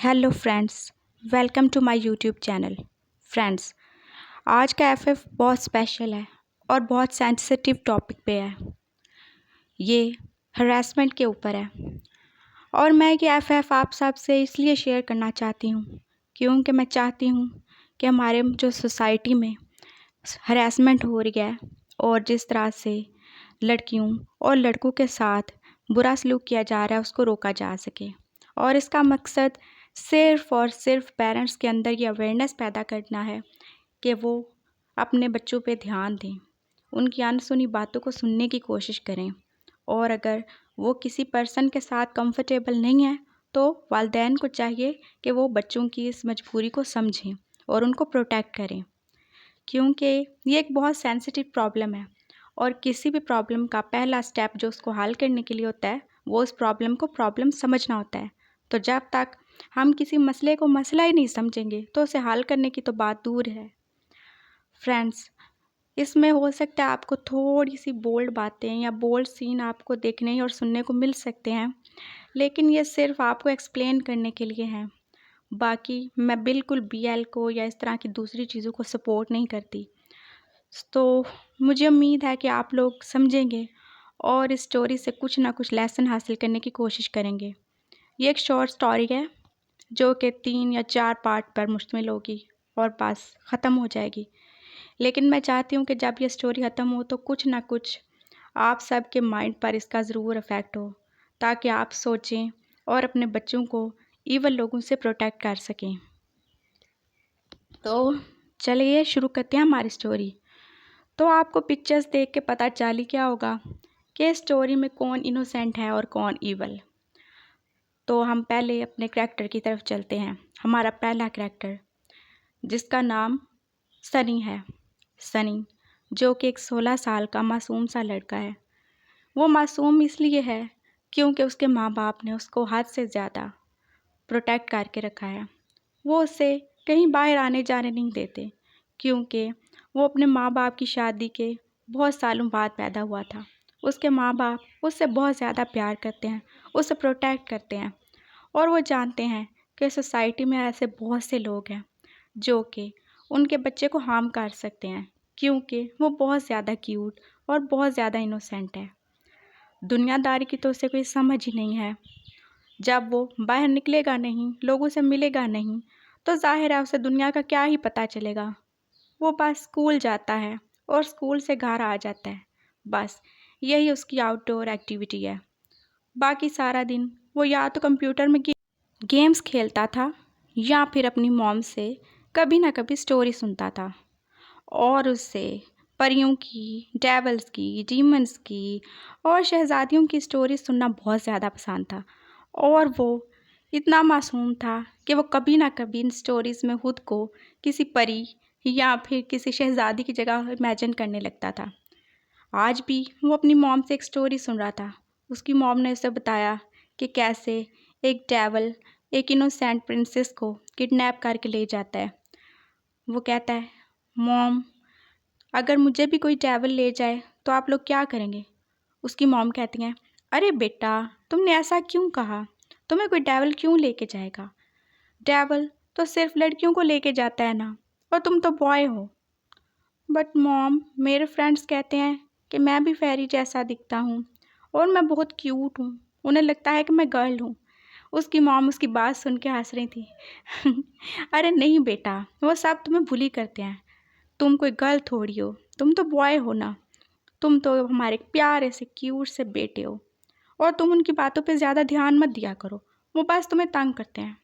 Hello friends, welcome to my YouTube channel. Friends, आज का FF बहुत स्पेशल है और बहुत सेंसिटिव टॉपिक पे है। ये हरासमेंट के ऊपर है और मैं ये एफएफ आप सब से इसलिए शेयर करना चाहती हूँ क्योंकि मैं चाहती हूँ कि हमारे जो सोसाइटी में हरासमेंट हो रही है और जिस तरह से लड़कियों और लड़कों के साथ बुरा सलूक किया जा रहा है उसको रोका जा सके। और इसका मकसद सिर्फ़ और सिर्फ पेरेंट्स के अंदर ये अवेयरनेस पैदा करना है कि वो अपने बच्चों पे ध्यान दें, उनकी अनसुनी बातों को सुनने की कोशिश करें और अगर वो किसी पर्सन के साथ कंफर्टेबल नहीं है तो वालिदैन को चाहिए कि वो बच्चों की इस मजबूरी को समझें और उनको प्रोटेक्ट करें, क्योंकि ये एक बहुत सेंसिटिव प्रॉब्लम है और किसी भी प्रॉब्लम का पहला स्टेप जो उसको हल करने के लिए होता है वो उस प्रॉब्लम को प्रॉब्लम समझना होता है। तो जब तक हम किसी मसले को मसला ही नहीं समझेंगे तो उसे हल करने की तो बात दूर है। फ्रेंड्स, इसमें हो सकता है आपको थोड़ी सी बोल्ड बातें या बोल्ड सीन आपको देखने और सुनने को मिल सकते हैं, लेकिन ये सिर्फ आपको एक्सप्लेन करने के लिए हैं। बाकी मैं बिल्कुल बीएल को या इस तरह की दूसरी चीज़ों को सपोर्ट नहीं करती। तो मुझे उम्मीद है कि आप लोग समझेंगे और इस स्टोरी से कुछ ना कुछ लेसन हासिल करने की कोशिश करेंगे। ये एक शॉर्ट स्टोरी है जो कि 3 या 4 पार्ट पर मुश्तमिल होगी और बस ख़त्म हो जाएगी। लेकिन मैं चाहती हूँ कि जब ये स्टोरी ख़त्म हो तो कुछ ना कुछ आप सब के माइंड पर इसका ज़रूर इफ़ेक्ट हो, ताकि आप सोचें और अपने बच्चों को ईवल लोगों से प्रोटेक्ट कर सकें। तो चलिए शुरू करते हैं हमारी स्टोरी। तो आपको पिक्चर्स देख के पता चल ही क्या होगा कि स्टोरी में कौन इनोसेंट है और कौन ईवल। तो हम पहले अपने करैक्टर की तरफ चलते हैं। हमारा पहला करैक्टर जिसका नाम सनी है। सनी जो कि एक 16 साल का मासूम सा लड़का है। वो मासूम इसलिए है क्योंकि उसके माँ बाप ने उसको हद से ज़्यादा प्रोटेक्ट करके रखा है। वो उसे कहीं बाहर आने जाने नहीं देते क्योंकि वो अपने माँ बाप की शादी के बहुत सालों बाद पैदा हुआ था। उसके माँ बाप उससे बहुत ज़्यादा प्यार करते हैं, उसे प्रोटेक्ट करते हैं और वो जानते हैं कि सोसाइटी में ऐसे बहुत से लोग हैं जो कि उनके बच्चे को हार्म कर सकते हैं क्योंकि वो बहुत ज़्यादा क्यूट और बहुत ज़्यादा इनोसेंट है। दुनियादारी की तो उसे कोई समझ ही नहीं है। जब वो बाहर निकलेगा नहीं, लोगों से मिलेगा नहीं, तो जाहिर है उसे दुनिया का क्या ही पता चलेगा। वो बस स्कूल जाता है और स्कूल से घर आ जाता है, बस यही उसकी आउटडोर एक्टिविटी है। बाकी सारा दिन वो या तो कंप्यूटर में गेम्स खेलता था या फिर अपनी मॉम से कभी ना कभी स्टोरी सुनता था और उससे परियों की, डेवल्स की, डीमंस की और शहज़ादियों की स्टोरी सुनना बहुत ज़्यादा पसंद था। और वो इतना मासूम था कि वो कभी ना कभी इन स्टोरीज़ में खुद को किसी परी या फिर किसी शहज़ादी की जगह इमेजिन करने लगता था। आज भी वो अपनी मॉम से एक स्टोरी सुन रहा था। उसकी मॉम ने उसे बताया कि कैसे एक डेविल एक इनोसेंट प्रिंसेस को किडनैप करके ले जाता है। वो कहता है, मॉम, अगर मुझे भी कोई डेविल ले जाए तो आप लोग क्या करेंगे? उसकी मॉम कहती हैं, अरे बेटा, तुमने ऐसा क्यों कहा? तुम्हें कोई डेविल क्यों लेके जाएगा? डेविल तो सिर्फ लड़कियों को लेके जाता है ना, और तुम तो बॉय हो। बट मॉम, मेरे फ्रेंड्स कहते हैं कि मैं भी फेरी जैसा दिखता हूँ और मैं बहुत क्यूट हूँ, उन्हें लगता है कि मैं गर्ल हूँ। उसकी मॉम उसकी बात सुन के हंस रही थी। अरे नहीं बेटा, वो सब तुम्हें बुली करते हैं। तुम कोई गर्ल थोड़ी हो, तुम तो बॉय हो ना। तुम तो हमारे प्यारे से क्यूट से बेटे हो और तुम उनकी बातों पे ज़्यादा ध्यान मत दिया करो, वो बस तुम्हें तंग करते हैं।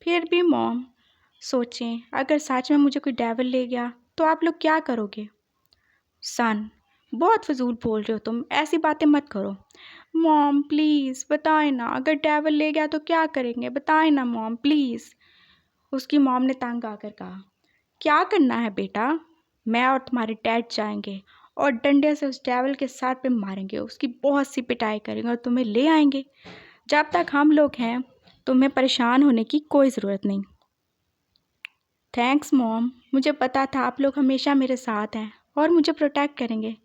फिर भी मॉम, सोचें अगर सच में मुझे कोई डेविल ले गया तो आप लोग क्या करोगे? सन, बहुत फजूल बोल रहे हो तुम, ऐसी बातें मत करो। मॉम प्लीज़ बताएं ना, अगर डेविल ले गया तो क्या करेंगे, बताएं ना मॉम प्लीज़। उसकी मॉम ने तंग आकर कहा, क्या करना है बेटा? मैं और तुम्हारे डैड जाएंगे और डंडे से उस डेविल के सर पे मारेंगे, उसकी बहुत सी पिटाई करेंगे और तुम्हें ले आएंगे। जब तक हम लोग हैं तुम्हें परेशान होने की कोई ज़रूरत नहीं। थैंक्स मॉम, मुझे पता था आप लोग हमेशा मेरे साथ हैं और मुझे प्रोटेक्ट करेंगे।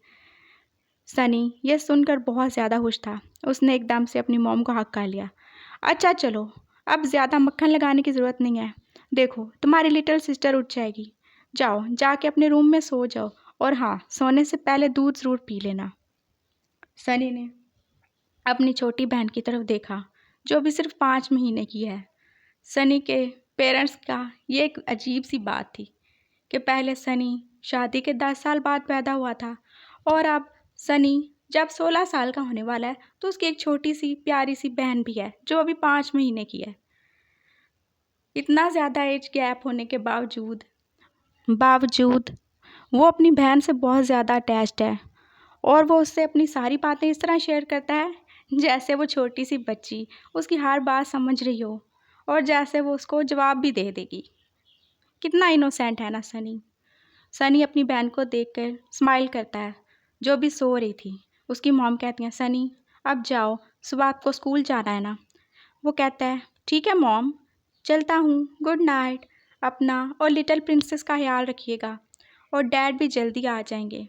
सनी यह सुनकर बहुत ज़्यादा खुश था। उसने एकदम से अपनी मॉम को हक कर लिया। अच्छा चलो, अब ज़्यादा मक्खन लगाने की ज़रूरत नहीं है। देखो तुम्हारी लिटिल सिस्टर उठ जाएगी। जाओ जाके अपने रूम में सो जाओ, और हाँ, सोने से पहले दूध ज़रूर पी लेना। सनी ने अपनी छोटी बहन की तरफ देखा, जो अभी सिर्फ 5 महीने की है। सनी के पेरेंट्स का ये एक अजीब सी बात थी कि पहले सनी शादी के 10 साल बाद पैदा हुआ था, और अब सनी जब 16 साल का होने वाला है तो उसकी एक छोटी सी प्यारी सी बहन भी है जो अभी 5 महीने की है। इतना ज़्यादा एज गैप होने के बावजूद बावजूद वो अपनी बहन से बहुत ज़्यादा अटैच्ड है, और वो उससे अपनी सारी बातें इस तरह शेयर करता है जैसे वो छोटी सी बच्ची उसकी हर बात समझ रही हो, और जैसे वो उसको जवाब भी दे देगी। कितना इनोसेंट है ना सनी। सनी अपनी बहन को देखकर स्माइल करता है, जो भी सो रही थी। उसकी मॉम कहती हैं, सनी अब जाओ, सुबह आपको स्कूल जाना है ना। वो कहता है, ठीक है मॉम, चलता हूँ, गुड नाइट। अपना और लिटिल प्रिंसेस का ख्याल रखिएगा, और डैड भी जल्दी आ जाएंगे।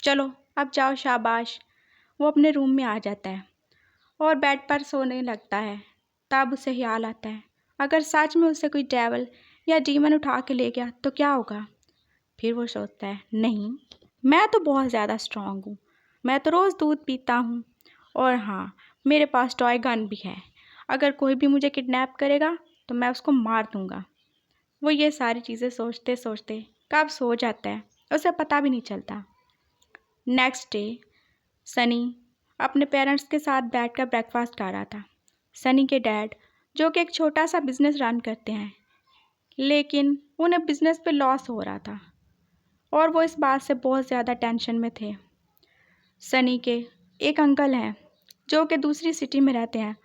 चलो अब जाओ, शाबाश। वो अपने रूम में आ जाता है और बेड पर सोने लगता है। तब उसे ख्याल आता है, अगर सच में उसे कोई डेविल या डीमन उठा के ले गया तो क्या होगा। फिर वो सोचता है, नहीं, मैं तो बहुत ज़्यादा स्ट्रांग हूँ, मैं तो रोज़ दूध पीता हूँ, और हाँ, मेरे पास टॉय गन भी है। अगर कोई भी मुझे किडनैप करेगा तो मैं उसको मार दूँगा। वो ये सारी चीज़ें सोचते सोचते कब सो जाता है, उसे पता भी नहीं चलता। नेक्स्ट डे सनी अपने पेरेंट्स के साथ बैठकर ब्रेकफास्ट कर रहा था। सनी के डैड, जो कि एक छोटा सा बिजनेस रन करते हैं, लेकिन उन्हें बिजनेस पे लॉस हो रहा था, और वो इस बात से बहुत ज़्यादा टेंशन में थे। सनी के एक अंकल हैं जो कि दूसरी सिटी में रहते हैं,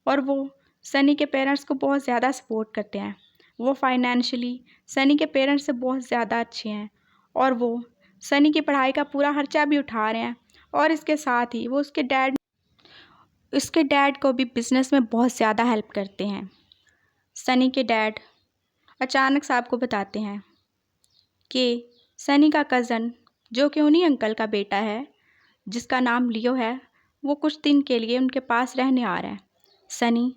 और वो सनी के पेरेंट्स को बहुत ज़्यादा सपोर्ट करते हैं। वो फाइनेंशियली सनी के पेरेंट्स से बहुत ज़्यादा अच्छे हैं, और वो सनी की पढ़ाई का पूरा खर्चा भी उठा रहे हैं, और इसके साथ ही वो उसके डैड को भी बिज़नेस में बहुत ज़्यादा हेल्प करते हैं। सनी के डैड अचानक साहब को बताते हैं कि सनी का कज़न, जो कि उन्हीं अंकल का बेटा है, जिसका नाम लियो है, वो कुछ दिन के लिए उनके पास रहने आ रहा है। सनी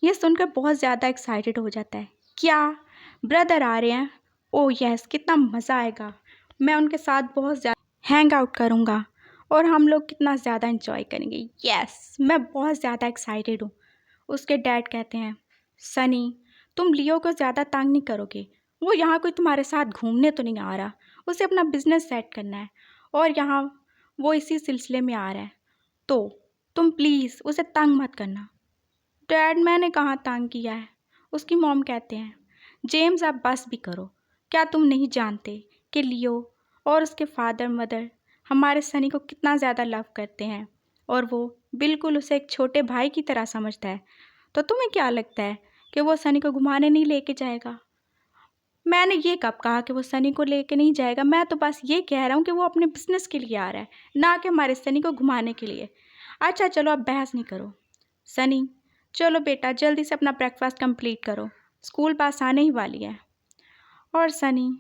ये सुनकर बहुत ज़्यादा एक्साइटेड हो जाता है। क्या ब्रदर आ रहे हैं? ओह यस, कितना मज़ा आएगा, मैं उनके साथ बहुत ज़्यादा हैंग आउट करूँगा, और हम लोग कितना ज़्यादा इंजॉय करेंगे। यस, मैं बहुत ज़्यादा एक्साइटेड हूँ। उसके डैड कहते हैं, सनी तुम लियो को ज़्यादा तंग नहीं करोगे, वो यहाँ कोई तुम्हारे साथ घूमने तो नहीं आ रहा, उसे अपना बिजनेस सेट करना है, और यहाँ वो इसी सिलसिले में आ रहा है, तो तुम प्लीज़ उसे तंग मत करना। डैड मैंने कहाँ तंग किया है। उसकी मॉम कहते हैं, जेम्स आप बस भी करो, क्या तुम नहीं जानते कि लियो और उसके फादर मदर हमारे सनी को कितना ज़्यादा लव करते हैं, और वो बिल्कुल उसे एक छोटे भाई की तरह समझता है। तो तुम्हें क्या लगता है कि वो सनी को घुमाने नहीं लेके जाएगा? मैंने ये कब कहा कि वो सनी को लेके नहीं जाएगा? मैं तो बस ये कह रहा हूँ कि वो अपने बिजनेस के लिए आ रहा है, ना कि हमारे सनी को घुमाने के लिए। अच्छा चलो अब बहस नहीं करो। सनी चलो बेटा, जल्दी से अपना ब्रेकफास्ट कंप्लीट करो, स्कूल बस आने ही वाली है। और सनी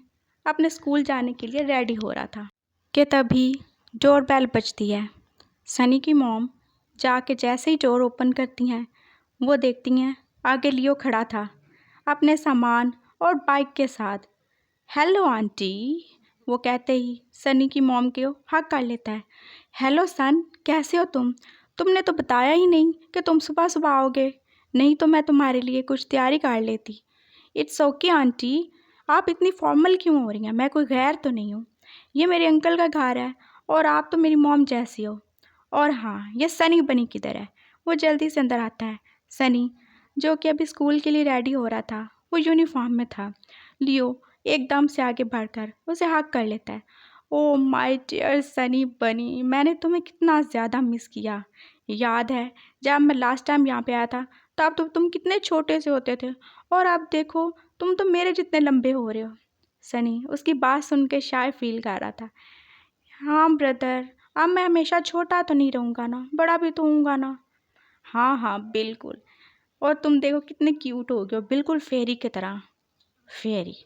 अपने स्कूल जाने के लिए रेडी हो रहा था कि तभी डोरबेल बजती है। सनी की मॉम जाके जैसे ही डोर ओपन करती हैं, वो देखती हैं आगे लियो खड़ा था अपने सामान और बाइक के साथ। हेलो आंटी, वो कहते ही सनी की मॉम को हक कर लेता है। हेलो सन, कैसे हो तुम? तुमने तो बताया ही नहीं कि तुम सुबह सुबह आओगे, नहीं तो मैं तुम्हारे लिए कुछ तैयारी कर लेती। इट्स ओके आंटी, आप इतनी फॉर्मल क्यों हो रही हैं? मैं कोई गैर तो नहीं हूँ, ये मेरे अंकल का घर है, और आप तो मेरी मॉम जैसी हो। और हाँ, ये सनी बनी किधर है? वो जल्दी से अंदर आता है। सनी, जो कि अभी स्कूल के लिए रेडी हो रहा था, वो यूनिफॉर्म में था। लियो एकदम से आगे बढ़कर उसे हक कर लेता है। ओ माय डियर सनी बनी, मैंने तुम्हें कितना ज़्यादा मिस किया। याद है जब मैं लास्ट टाइम यहाँ पे आया था, तब तो तुम कितने छोटे से होते थे, और अब देखो तुम तो मेरे जितने लंबे हो रहे हो। सनी उसकी बात सुन के शाय फील कर रहा था। हाँ ब्रदर, अब मैं हमेशा छोटा तो नहीं रहूँगा ना, बड़ा भी तो हूँगा ना। हाँ हाँ बिल्कुल, और तुम देखो कितने क्यूट हो गए हो, बिल्कुल फेरी की तरह। फेरी?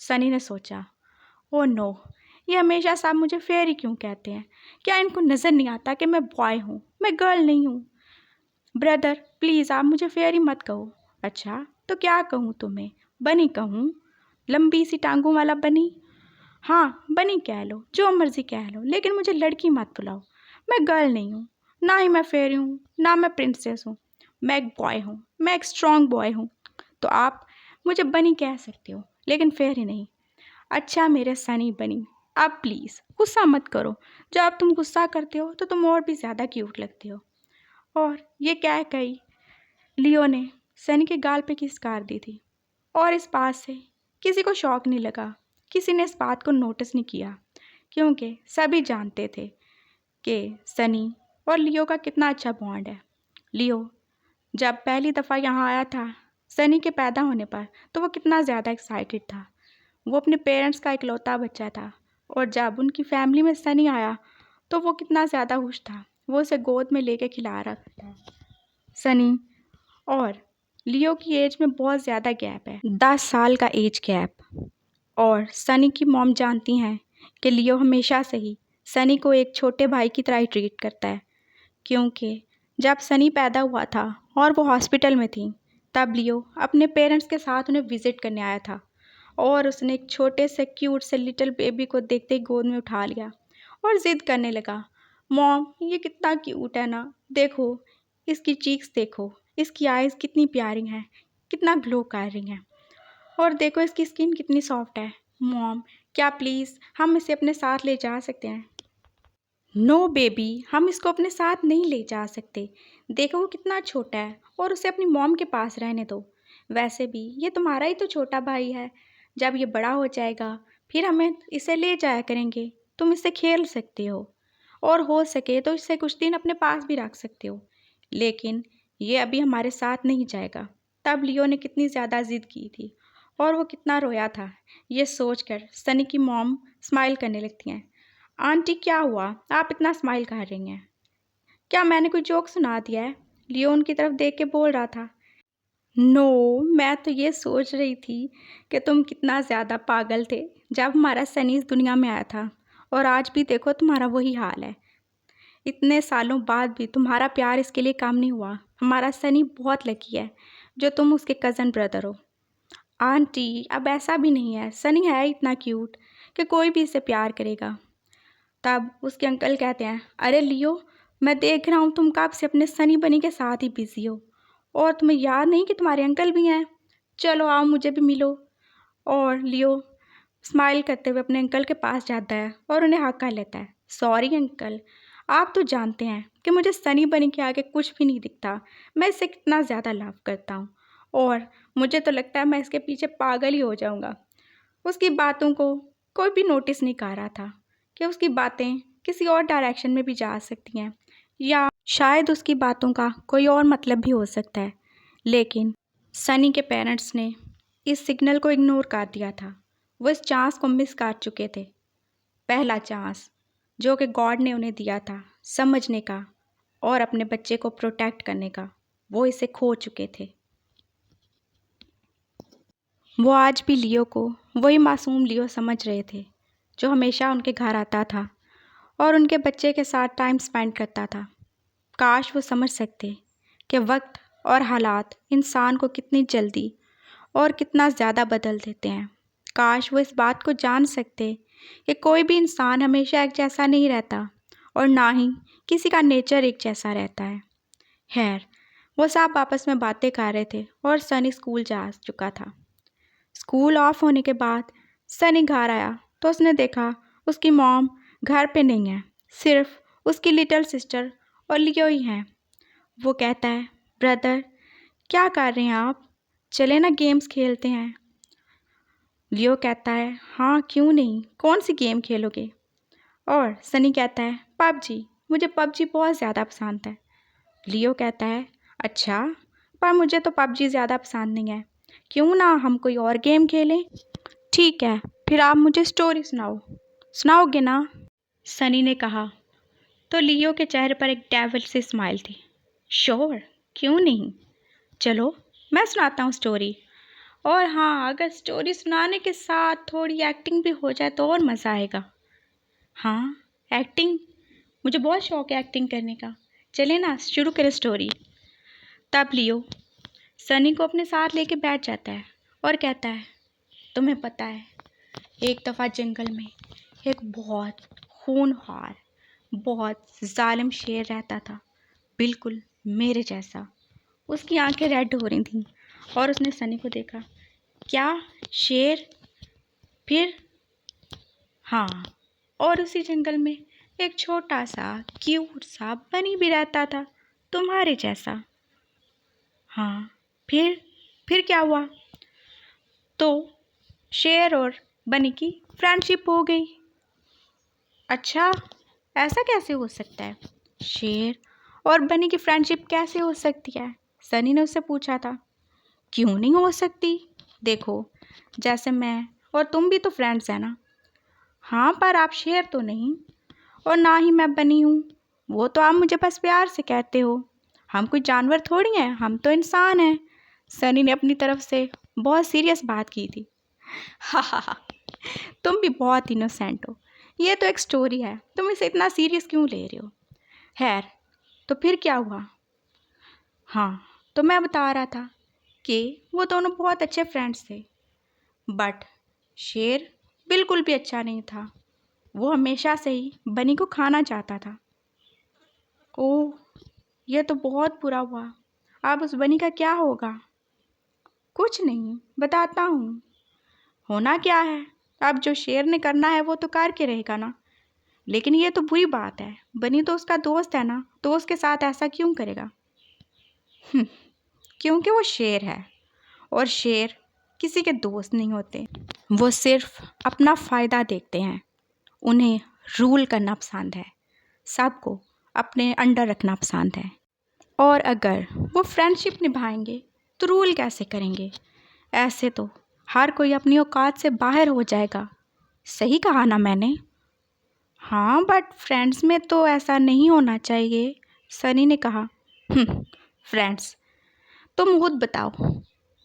सनी ने सोचा, ओह नो, ये हमेशा सब मुझे फेरी क्यों कहते हैं? क्या इनको नज़र नहीं आता कि मैं बॉय हूँ, मैं गर्ल नहीं हूँ? ब्रदर प्लीज़ आप मुझे फेयरी मत कहो। अच्छा तो क्या कहूँ तुम्हें? बनी कहूँ? लंबी सी टांगों वाला बनी? हाँ बनी कह लो, जो मर्जी कह लो, लेकिन मुझे लड़की मत बुलाओ। मैं गर्ल नहीं हूँ, ना ही मैं फेयरी हूँ, ना मैं प्रिंसेस हूँ। मैं एक बॉय हूँ, मैं एक स्ट्रॉन्ग बॉय हूँ। तो आप मुझे बनी कह सकते हो, लेकिन फेयरी नहीं। अच्छा मेरे सनी बनी, आप प्लीज़ गुस्सा मत करो। जब तुम गुस्सा करते हो तो तुम और भी ज़्यादा क्यूट लगते हो। और ये क्या कही लियो ने सनी के गाल पे किस कार दी थी। और इस बात से किसी को शौक नहीं लगा, किसी ने इस बात को नोटिस नहीं किया, क्योंकि सभी जानते थे कि सनी और लियो का कितना अच्छा बॉन्ड है। लियो जब पहली दफ़ा यहाँ आया था सनी के पैदा होने पर, तो वो कितना ज़्यादा एक्साइटेड था। वो अपने पेरेंट्स का इकलौता बच्चा था, और जब उनकी फैमिली में सनी आया तो वो कितना ज़्यादा खुश था। वो उसे गोद में लेके खिला रहा था। सनी और लियो की एज में बहुत ज़्यादा गैप है, 10 साल का एज गैप। और सनी की मॉम जानती हैं कि लियो हमेशा से ही सनी को एक छोटे भाई की तरह ही ट्रीट करता है, क्योंकि जब सनी पैदा हुआ था और वो हॉस्पिटल में थी, तब लियो अपने पेरेंट्स के साथ उन्हें विज़िट करने आया था, और उसने एक छोटे से क्यूट से लिटिल बेबी को देखते ही गोद में उठा लिया और ज़िद करने लगा, मॉम ये कितना क्यूट है ना, देखो इसकी चीक्स देखो, इसकी आइज़ कितनी प्यारी हैं, कितना ग्लो कर रही हैं, और देखो इसकी स्किन कितनी सॉफ्ट है। मॉम क्या प्लीज़ हम इसे अपने साथ ले जा सकते हैं? नो बेबी, हम इसको अपने साथ नहीं ले जा सकते। देखो वो कितना छोटा है, और उसे अपनी मॉम के पास रहने दो। वैसे भी ये तुम्हारा ही तो छोटा भाई है। जब ये बड़ा हो जाएगा फिर हमें इसे ले जाया करेंगे, तुम इससे खेल सकते हो, और हो सके तो इसे कुछ दिन अपने पास भी रख सकते हो, लेकिन ये अभी हमारे साथ नहीं जाएगा। तब लियो ने कितनी ज़्यादा ज़िद की थी, और वो कितना रोया था, ये सोचकर सनी की मॉम स्माइल करने लगती हैं। आंटी क्या हुआ, आप इतना स्माइल कर रही हैं? क्या मैंने कोई जोक सुना दिया है? लियो उनकी तरफ देख के बोल रहा था। नो, मैं तो ये सोच रही थी कि तुम कितना ज़्यादा पागल थे जब हमारा सनी इस दुनिया में आया था, और आज भी देखो तुम्हारा वही हाल है। इतने सालों बाद भी तुम्हारा प्यार इसके लिए काम नहीं हुआ। हमारा सनी बहुत लकी है जो तुम उसके कज़न ब्रदर हो। आंटी अब ऐसा भी नहीं है, सनी है इतना क्यूट कि कोई भी इसे प्यार करेगा। तब उसके अंकल कहते हैं, अरे लियो मैं देख रहा हूँ तुम कब से अपने सनी बनी के साथ ही बिजी हो, और तुम्हें याद नहीं कि तुम्हारे अंकल भी हैं? चलो आओ मुझे भी मिलो। और लियो स्माइल करते हुए अपने अंकल के पास जाता है और उन्हें हक कर लेता है। सॉरी अंकल, आप तो जानते हैं कि मुझे सनी बनी के आगे कुछ भी नहीं दिखता। मैं इसे कितना ज़्यादा लव करता हूँ, और मुझे तो लगता है मैं इसके पीछे पागल ही हो जाऊँगा। उसकी बातों को कोई भी नोटिस नहीं कर रहा था कि उसकी बातें किसी और डायरेक्शन में भी जा सकती हैं, या शायद उसकी बातों का कोई और मतलब भी हो सकता है। लेकिन सनी के पेरेंट्स ने इस सिग्नल को इग्नोर कर दिया था। वो इस चांस को मिस कर चुके थे, पहला चांस जो कि गॉड ने उन्हें दिया था समझने का और अपने बच्चे को प्रोटेक्ट करने का, वो इसे खो चुके थे। वो आज भी लियो को वही मासूम लियो समझ रहे थे जो हमेशा उनके घर आता था और उनके बच्चे के साथ टाइम स्पेंड करता था। काश वो समझ सकते कि वक्त और हालात इंसान को कितनी जल्दी और कितना ज़्यादा बदल देते हैं। काश वो इस बात को जान सकते कि कोई भी इंसान हमेशा एक जैसा नहीं रहता, और ना ही किसी का नेचर एक जैसा रहता है। खैर, वो सब आपस में बातें कर रहे थे और सनी स्कूल जा चुका था। स्कूल ऑफ होने के बाद सनी घर आया तो उसने देखा उसकी मॉम घर पे नहीं है, सिर्फ उसकी लिटिल सिस्टर और लियो ही हैं। वो कहता है, ब्रदर क्या कर रहे हैं आप, चले ना गेम्स खेलते हैं। लियो कहता है, हाँ क्यों नहीं, कौन सी गेम खेलोगे? और सनी कहता है, पबजी, मुझे पबजी बहुत ज़्यादा पसंद है। लियो कहता है, अच्छा, पर मुझे तो पबजी ज़्यादा पसंद नहीं है, क्यों ना हम कोई और गेम खेलें? ठीक है, फिर आप मुझे स्टोरी सुनाओ, सुनाओगे ना? सनी ने कहा। तो लियो के चेहरे पर एक डेविल सी स्माइल थी। श्योर, क्यों नहीं, चलो मैं सुनाता हूँ स्टोरी। और हाँ, अगर स्टोरी सुनाने के साथ थोड़ी एक्टिंग भी हो जाए तो और मज़ा आएगा। हाँ, एक्टिंग, मुझे बहुत शौक है एक्टिंग करने का। चले ना शुरू करें स्टोरी। तब लियो सनी को अपने साथ लेके बैठ जाता है और कहता है, तुम्हें पता है एक दफ़ा जंगल में एक बहुत खूनखार, बहुत जालिम शेर रहता था, बिल्कुल मेरे जैसा। उसकी आंखें रेड हो रही थीं और उसने सनी को देखा। क्या शेर? फिर? हाँ, और उसी जंगल में एक छोटा सा क्यूट सा बनी भी रहता था, तुम्हारे जैसा। हाँ, फिर क्या हुआ? तो शेर और बनी की फ्रेंडशिप हो गई। अच्छा, ऐसा कैसे हो सकता है? शेर और बनी की फ्रेंडशिप कैसे हो सकती है? सनी ने उससे पूछा था। क्यों नहीं हो सकती? देखो, जैसे मैं और तुम भी तो फ्रेंड्स हैं ना। हाँ, पर आप शेर तो नहीं और ना ही मैं बनी हूँ। वो तो आप मुझे बस प्यार से कहते हो। हम कोई जानवर थोड़ी हैं, हम तो इंसान हैं। सनी ने अपनी तरफ से बहुत सीरियस बात की थी। हा हा हा, तुम भी बहुत इनोसेंट हो। ये तो एक स्टोरी है, तुम इसे इतना सीरियस क्यों ले रहे हो? खैर, तो फिर क्या हुआ? हाँ, तो मैं बता रहा था कि वो दोनों बहुत अच्छे फ्रेंड्स थे, बट शेर बिल्कुल भी अच्छा नहीं था। वो हमेशा से ही बनी को खाना चाहता था। ओह, यह तो बहुत बुरा हुआ। अब उस बनी का क्या होगा? कुछ नहीं, बताता हूँ। होना क्या है, अब जो शेर ने करना है वो तो करके रहेगा ना। लेकिन ये तो बुरी बात है, बनी तो उसका दोस्त है ना, तो उसके साथ ऐसा क्यों करेगा? क्योंकि वो शेर है और शेर किसी के दोस्त नहीं होते। वो सिर्फ अपना फ़ायदा देखते हैं। उन्हें रूल करना पसंद है, सबको अपने अंडर रखना पसंद है। और अगर वो फ्रेंडशिप निभाएंगे तो रूल कैसे करेंगे? ऐसे तो हर कोई अपनी औकात से बाहर हो जाएगा। सही कहा ना मैंने? हाँ, बट फ्रेंड्स में तो ऐसा नहीं होना चाहिए, सनी ने कहा। फ्रेंड्स, तुम खुद बताओ,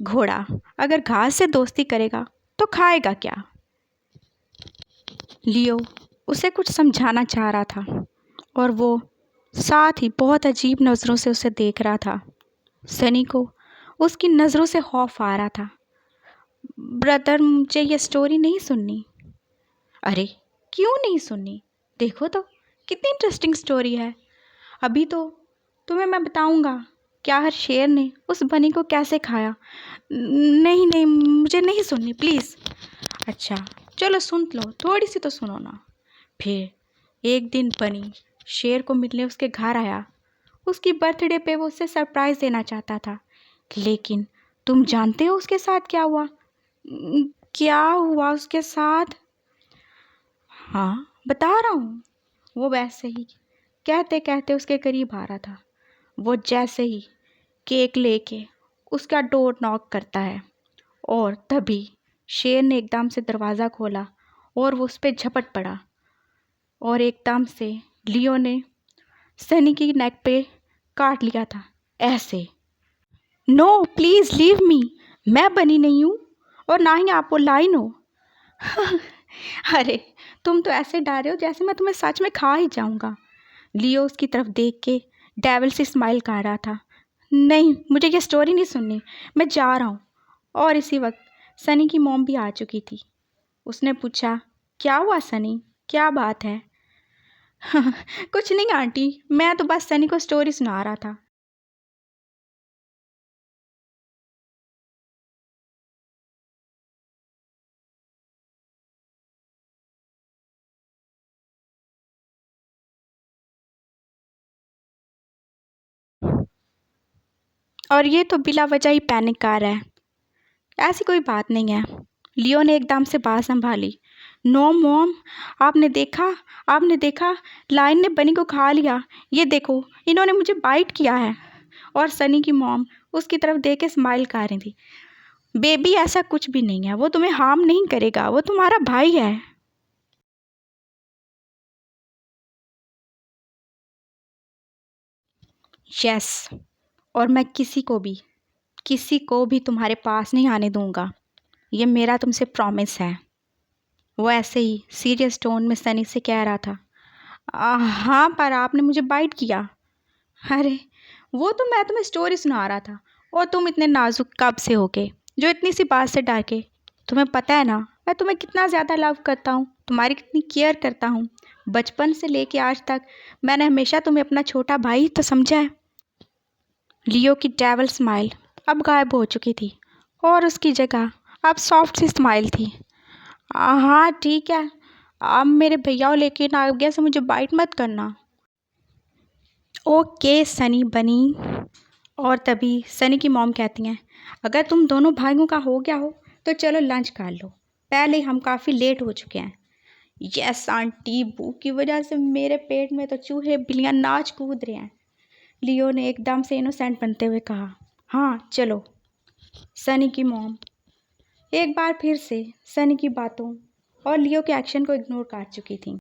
घोड़ा अगर घास से दोस्ती करेगा तो खाएगा क्या? लियो उसे कुछ समझाना चाह रहा था और वो साथ ही बहुत अजीब नज़रों से उसे देख रहा था। सनी को उसकी नज़रों से खौफ आ रहा था। ब्रदर, मुझे ये स्टोरी नहीं सुननी। अरे, क्यों नहीं सुननी? देखो तो कितनी इंटरेस्टिंग स्टोरी है। अभी तो तुम्हें मैं बताऊंगा क्या हर शेर ने उस बनी को कैसे खाया। नहीं नहीं, मुझे नहीं सुननी प्लीज़। अच्छा, चलो सुन लो, थोड़ी सी तो सुनो ना। फिर एक दिन बनी शेर को मिलने उसके घर आया। उसकी बर्थडे पे वो उसे सरप्राइज़ देना चाहता था, लेकिन तुम जानते हो उसके साथ क्या हुआ? क्या हुआ उसके साथ? हाँ, बता रहा हूँ। वो वैसे ही कहते कहते उसके करीब आ रहा था। वो जैसे ही केक लेके उसका डोर नॉक करता है और तभी शेर ने एकदम से दरवाज़ा खोला और वो उस पर झपट पड़ा और एकदम से लियो ने सनी की नेक पे काट लिया था ऐसे। No, please leave me. मैं बनी नहीं हूँ और ना ही आप वो लाइन हो। अरे, तुम तो ऐसे डर रहे हो जैसे मैं तुम्हें सच में खा ही जाऊंगा। लियो उसकी तरफ देख के डेविल से स्माइल कर रहा था। नहीं, मुझे ये स्टोरी नहीं सुननी, मैं जा रहा हूँ। और इसी वक्त सनी की मॉम भी आ चुकी थी। उसने पूछा, क्या हुआ सनी, क्या बात है? कुछ नहीं आंटी, मैं तो बस सनी को स्टोरी सुना रहा था। और ये तो बिला वजह ही पैनिक कर रहा है। ऐसी कोई बात नहीं है। लियो ने एकदम से बात संभाली। नो मॉम, आपने देखा, लायन ने बनी को खा लिया। ये देखो, इन्होंने मुझे बाइट किया है। और सनी की मॉम उसकी तरफ देख के स्माइल कर रही थी। बेबी, ऐसा कुछ भी नहीं है, वो तुम्हें हार्म नहीं करेगा, वो तुम्हारा भाई है। यस, और मैं किसी को भी तुम्हारे पास नहीं आने दूंगा। ये मेरा तुमसे प्रॉमिस है। वो ऐसे ही सीरियस टोन में सनी से कह रहा था। हाँ, पर आपने मुझे बाइट किया। अरे, वो तो मैं तुम्हें स्टोरी सुना रहा था और तुम इतने नाजुक कब से हो गए जो इतनी सी बात से डर के। तुम्हें पता है ना मैं तुम्हें कितना ज़्यादा लव करता हूँ, तुम्हारी कितनी केयर करता हूँ। बचपन से लेके आज तक मैंने हमेशा तुम्हें अपना छोटा भाई ही तो समझा है। लियो की डेविल स्माइल अब गायब हो चुकी थी और उसकी जगह अब सॉफ्ट सी स्माइल थी। हाँ ठीक है, अब मेरे भैया लेकिन आगे से मुझे बाइट मत करना। ओके सनी बनी। और तभी सनी की मॉम कहती हैं, अगर तुम दोनों भाइयों का हो गया हो तो चलो लंच कर लो, पहले हम काफ़ी लेट हो चुके हैं। यस आंटी, भूख की वजह से मेरे पेट में तो चूहे बिल्लियाँ नाच कूद रहे हैं। लियो ने एकदम से इनोसेंट बनते हुए कहा, हाँ चलो। सनी की मॉम एक बार फिर से सनी की बातों और लियो के एक्शन को इग्नोर कर चुकी थी।